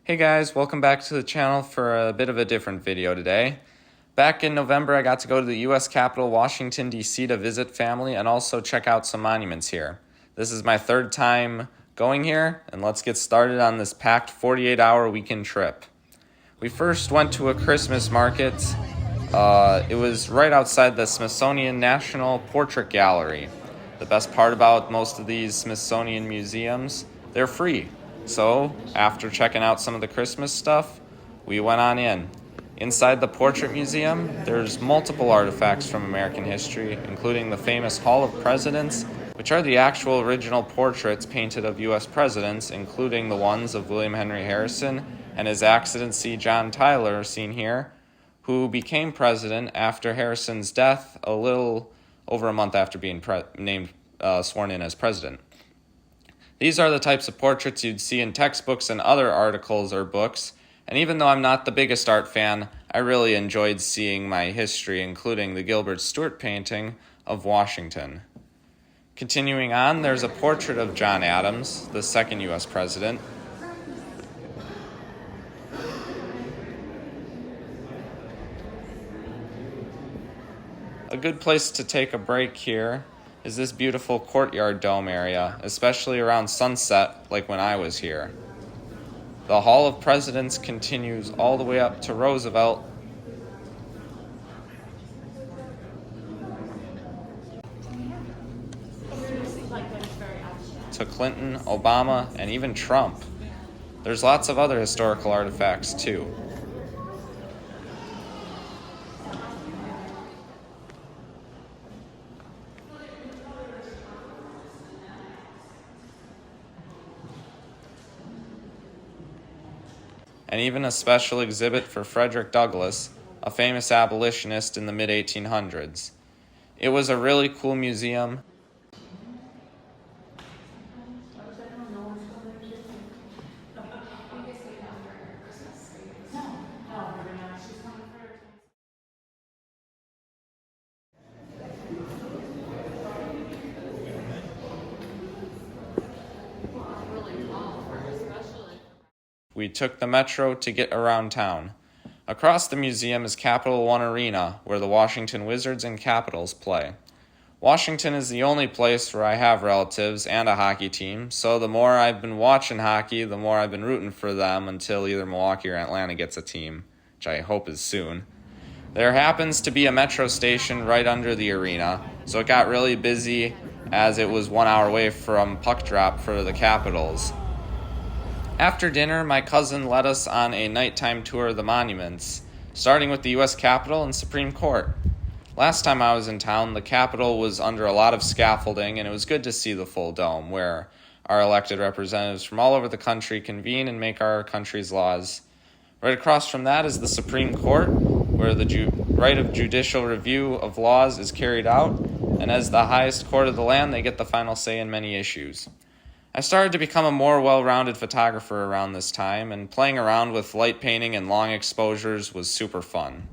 Hey guys, welcome back to the channel for a bit of a different video today. Back in November, I got to go to the U.S. Capitol, Washington, D.C. to visit family and also check out some monuments here. This is my third time going here, and let's get started on this packed 48-hour weekend trip. We first went to a Christmas market. It was right outside the Smithsonian National Portrait Gallery. The best part about most of these Smithsonian museums, they're free. So, after checking out some of the Christmas stuff, we went on in. Inside the Portrait Museum, there's multiple artifacts from American history, including the famous Hall of Presidents, which are the actual original portraits painted of U.S. presidents, including the ones of William Henry Harrison and His Excellency John Tyler, seen here, who became president after Harrison's death a little over a month after being sworn in as president. These are the types of portraits you'd see in textbooks and other articles or books, and even though I'm not the biggest art fan, I really enjoyed seeing my history, including the Gilbert Stuart painting of Washington. Continuing on, there's a portrait of John Adams, the second U.S. president. A good place to take a break here is this beautiful courtyard dome area, especially around sunset like when I was here. The Hall of Presidents continues all the way up to Roosevelt. To Clinton, Obama, and even Trump. There's lots of other historical artifacts too. And even a special exhibit for Frederick Douglass, a famous abolitionist in the mid-1800s. It was a really cool museum. We took the metro to get around town. Across the museum is Capital One Arena, where the Washington Wizards and Capitals play. Washington is the only place where I have relatives and a hockey team, so the more I've been watching hockey, the more I've been rooting for them until either Milwaukee or Atlanta gets a team, which I hope is soon. There happens to be a metro station right under the arena, so it got really busy as it was 1 hour away from puck drop for the Capitals. After dinner, my cousin led us on a nighttime tour of the monuments, starting with the U.S. Capitol and Supreme Court. Last time I was in town, the Capitol was under a lot of scaffolding, and it was good to see the full dome, where our elected representatives from all over the country convene and make our country's laws. Right across from that is the Supreme Court, where the right of judicial review of laws is carried out, and as the highest court of the land, they get the final say in many issues. I started to become a more well-rounded photographer around this time, and playing around with light painting and long exposures was super fun.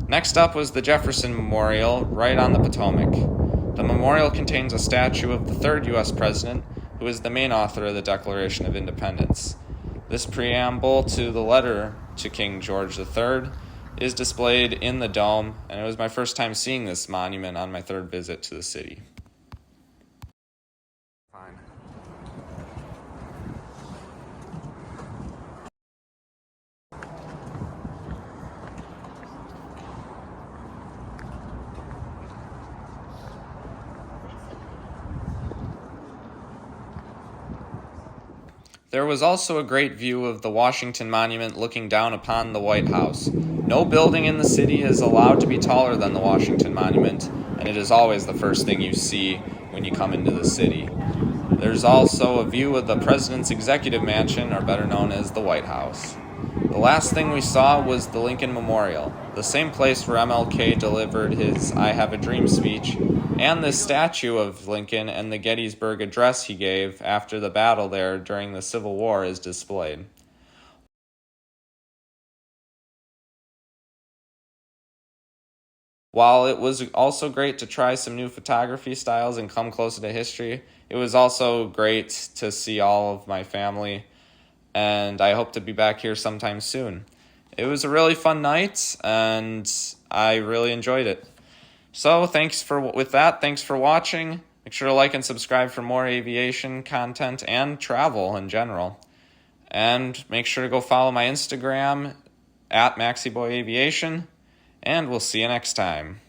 Next up was the Jefferson Memorial, right on the Potomac. The memorial contains a statue of the third U.S. president, who is the main author of the Declaration of Independence. This preamble to the letter to King George III is displayed in the dome, and it was my first time seeing this monument on my third visit to the city. There was also a great view of the Washington Monument looking down upon the White House. No building in the city is allowed to be taller than the Washington Monument, and it is always the first thing you see when you come into the city. There's also a view of the President's Executive Mansion, or better known as the White House. The last thing we saw was the Lincoln Memorial, the same place where MLK delivered his I Have a Dream speech, and this statue of Lincoln and the Gettysburg Address he gave after the battle there during the Civil War is displayed. While it was also great to try some new photography styles and come closer to history, it was also great to see all of my family and I hope to be back here sometime soon. It was a really fun night, and I really enjoyed it. So thanks for watching. Make sure to like and subscribe for more aviation content and travel in general. And make sure to go follow my Instagram at MaxiBoyAviation, and we'll see you next time.